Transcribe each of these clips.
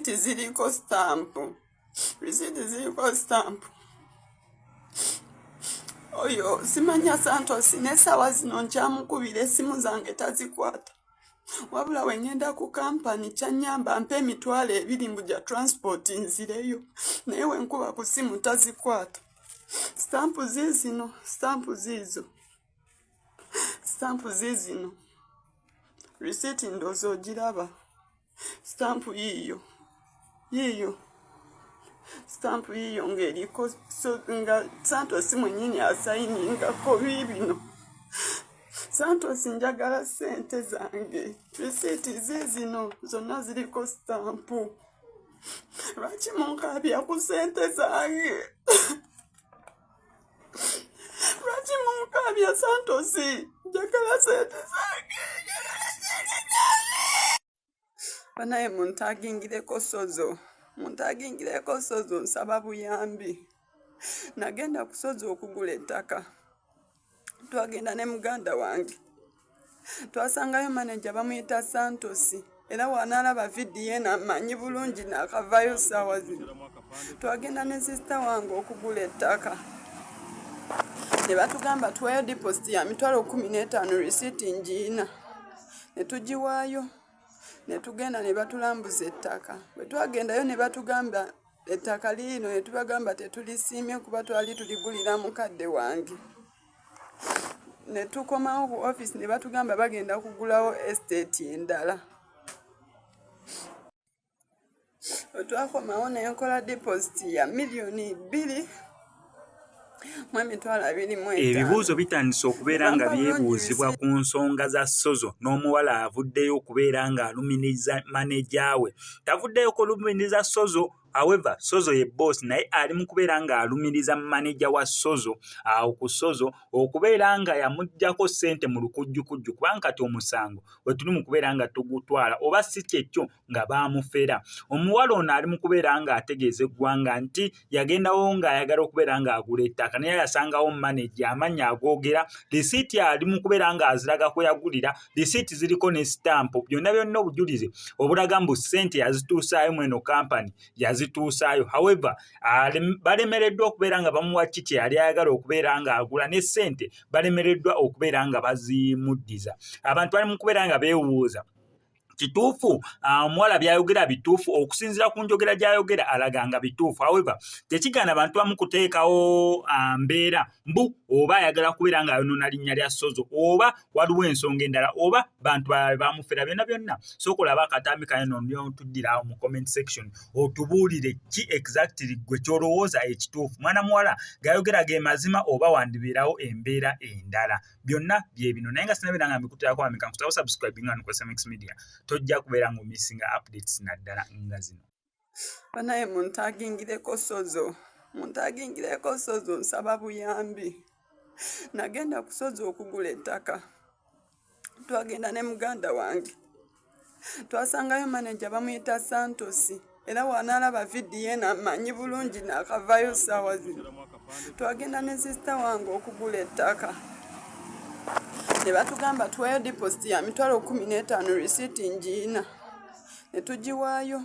Risiti ziriko stamp. Risiti ziriko stamp. Oyo simanya Santos n'essaawa zino nkyamukubira essimu zange tazikwata. Wabula wengenda ku kampani kyanyamba mpa emitwalo 2 mbu gya transport nzireyo. Naye wenkuba ku simu tazikwata. Stamp zizino. Stamp zizino. Risiti ndozo ogiraba. Stamp yiyo. Stamp yiyo ng'eriko nga Santos mwennyini asayiningako bibino. Santos njagala sente zange. Risiti zizino zonna ziriko stamp. Lwaki munkabya ku sente zange? Lwaki munkabya Santos? Njagala sente zange. Banaye muntagingireko Sozo. Nsaba buyambi. Nagenda ku Sozo okugula ettaka. Twagenda ne muganda wange. Twasangayo manager bamuyita Santos. Era wanalaba vidiyo n'amanyi bulungi n'akavayo ssaawa zino. Twagenda ne sister wange okugula ettaka. Ne batugamba tuweeyo deposit ya mitwalo 15 risiti ngiina. Ne tugiwaayo. Ne tugenda ne batulambuza ettaka. Bwe twagendayo ne batugamba ettaka lino ne tubagamba tetulisiimye kuba twali tuligulira mukadde wange. Ne tukomawo ku office ne batugamba bagenda kugulawo estate endala. Twakomawo ne nkola deposit ya $2,000,000 Ebibuuzo bitandise okubeera nga byebuuzibwa ku nsonga za Sozo n'omuwala avuddeyo okubeera ng'alumiriza maneja we. Tavuddeyo kulumiriza Sozo. However, Sozo ye boss naye ali mu kubeera ng'alumiriza manager wa Sozo awo ku Sozo okubeera nga yamuggyako ssente mu lukujjukujju kubanga kati omusango we tuli mu kubeera nga tugutwala oba si kyekyo nga baamufera. Omuwala ono ali mu kubeera ng'ategeeza eggwanga nti yagendawo ng'ayagala okubeera ng'agula ettaka naye yasangawo manager amannya agoogera. Risiiti ali mu kubeera ng'aziraga kwe yagulira. Risiiti ziriko ne stamp byonna obujulizi obulaga mbu ssente yazituusaayo mweno kampani zituusaayo. However, balemereddwa okubeera nga bamuwa kiki yali ayagala okubeera ng'agula ne ssente balemereddwa okubeera nga bazimuddiza. Abantu bali mu kubeera nga beewuuza kituufu omuwala byayogera bituufu okusinziira ku njogera gy'ayogera alaganga bituufu. However, tekigana abantu bamu kuteekawo mbeera mbu oba ayagala kubeera ng'ayonoona linnya lya Sozo oba waliwo ensonga endala oba bantu bamufera byonna. Sooka olaba akatambi kano n'otuddirawo mu comment section otubuulire ki exactly gwe kyolowooza ekituufu. Mwana muwala gayogera ge mazima oba wandibeerawo embeera endala. Byonna bye bino naye nga sinabeera nga mbikuteerako ameka nkutawo subscribing nga ku SMX Media. Tojja kubeera ng'omissinga updates naddala nga zino. Banaye muntagingireko Sozo. Nsaba buyambi. Nagenda ku Sozo okugula ettaka. Twagenda ne muganda wange. Twasangayo manager bamuyita Santos. Era wanalaba vidiyo n'amanyi bulungi n'akavayo ssaawa zino. Twagenda ne sister wange okugula ettaka. Ne batugamba tuweeyo deposit ya mitwalo 15 risiti ngiina. Ne tugiwaayo.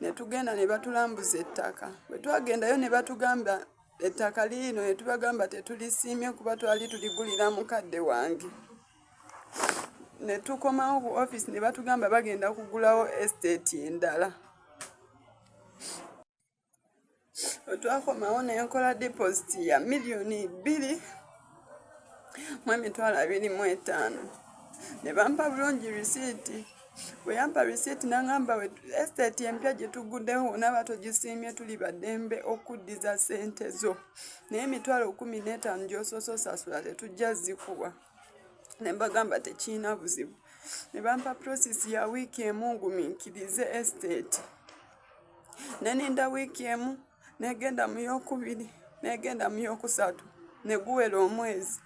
Ne tugenda ne batulambuza ettaka. Bwe twagendayo ne batugamba ettaka lino ne tubagamba tetulisiimye kuba twali tuligulira mukadde wange. Ne tukomawo ku office ne batugamba bagenda kugulawo estate endala. Twakomawo ne nkola deposit ya $2,000,000 ne bampa bulungi risiiti. Bwe yampa risiiti n'angamba estate empya gye tuguddeho wonna batogisiimye tuli baddembe okuddiza ssente zo. Naye emitwalo 15 gy'osoose osasula tetujja zikuwa. Ne mbagamba tekiina buzibu. Ne bampa process ya wiiki emu ngumiikirize estate. Ne ninda wiiki emu negenda mu y'okubiri negenda mu y'okusatu ne guwera omwezi.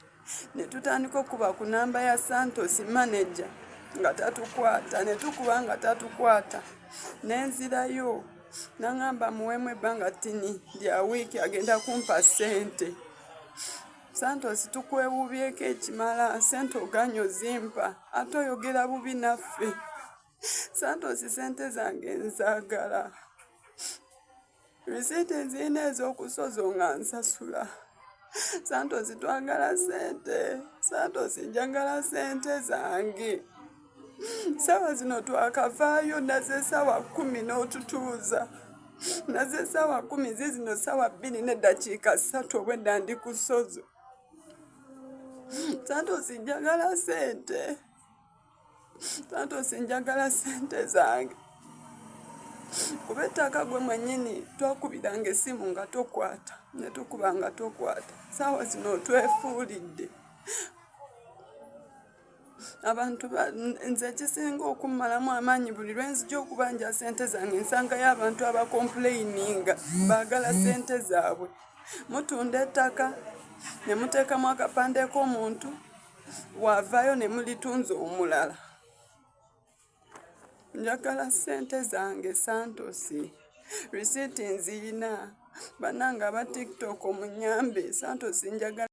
Ne tutandika okuba ku namba ya Santos manager nga tatukwata. Ne tukuba nga tatukwata. Nenzirayo n'angamba muwemu ebbanga ttini lya wiiki agenda kumpa ssente. Santos tukwebuubyeko ekimala ssente oganyo zimpa ate oyogera bubi naffe. Santos sente zange nzaagala. Risiiti nzirina ez'okusozo nga nsasula. Santos twagala sente. Santos njagala sente zange. Sawa zino twakavaayo naze sawa 10 n'otutuuza. Naze sawa 10 zizino sawa 2 n'eddakiika 3 obwedda ndi ku Sozo. Santos njagala sente. Santos njagala sente zange. Kuba ettaka gwe mwennyini twakubiranga essimu nga tokwata. Ne tukuba nga tokwata. Sawa zino twefuulidde. Abantu nze kisinga okummalamu amaanyi buli lwe nzija okubanja sente zange nsangayo abantu abakompuleyininga baagala sente zaabwe. Mutunda ettaka ne muteekamu akapande k'omuntu waavaayo ne mulitunza omulala. Njagala sente zange Santos. Risiiti nzirina. Bannange aba TikTok munyambe. Santos njagala